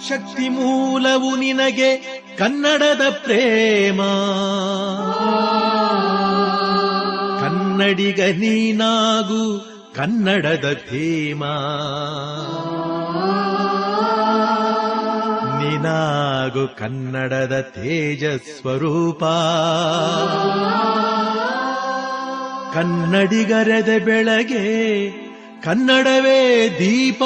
ಶಕ್ತಿ ಮೂಲವು ನಿನಗೆ ಕನ್ನಡದ ಪ್ರೇಮ, ಕನ್ನಡಿಗ ನೀನಾಗು ಕನ್ನಡದ ಧೀಮ, ನೀನಾಗು ಕನ್ನಡದ ತೇಜಸ್ವರೂಪ, ಕನ್ನಡಿಗರೆದ ಬೆಳಗ್ಗೆ ಕನ್ನಡವೇ ದೀಪ.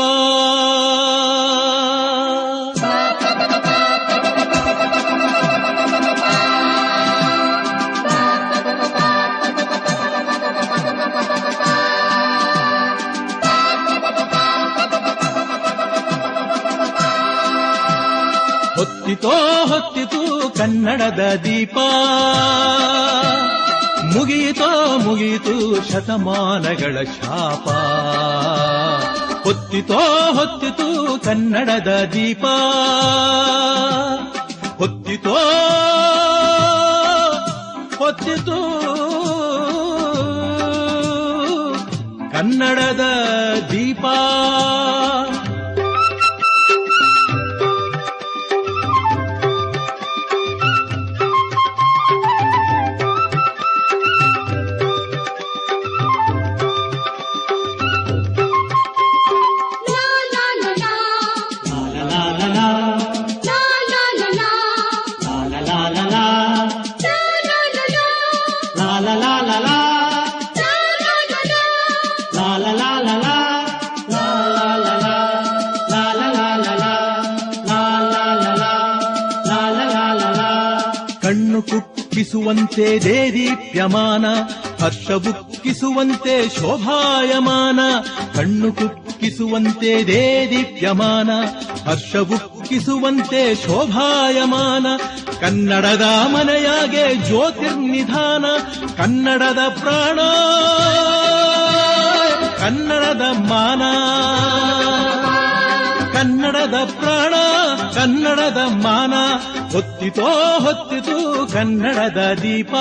ಹೊತ್ತಿತೋ ಹೊತ್ತಿತು ಕನ್ನಡದ ದೀಪ, ಮುಗಿಯಿತೋ ಮುಗಿಯಿತು ಶತಮಾನಗಳ ಶಾಪ. ಹೊತ್ತಿತೋ ಹೊತ್ತಿತು ಕನ್ನಡದ ದೀಪ, ಹೊತ್ತಿತೋ ಹೊತ್ತಿತು ಕನ್ನಡದ ದೀಪ. ಕಣ್ಣು ಕುಕ್ಕಿಸುವಂತೆ ದೇದೀಪ್ಯಮಾನ, ಹರ್ಷಬುಕ್ಕಿಸುವಂತೆ ಶೋಭಾಯಮಾನ. ಕಣ್ಣು ಕುಕ್ಕಿಸುವಂತೆ ದೇದೀಪ್ಯಮಾನ, ಹರ್ಷಬುಕ್ಕಿಸುವಂತೆ ಶೋಭಾಯಮಾನ. ಕನ್ನಡದ ಮನೆಯಾಗೆ ಜ್ಯೋತಿರ್ನಿಧಾನ, ಕನ್ನಡದ ಪ್ರಾಣ ಕನ್ನಡದ ಮಾನ. ಕನ್ನಡದ ಪ್ರಾಣ ಕನ್ನಡದ ಮಾನ, ಹೊತ್ತಿತೋ ಹೊತ್ತಿತು ಕನ್ನಡದ ದೀಪ.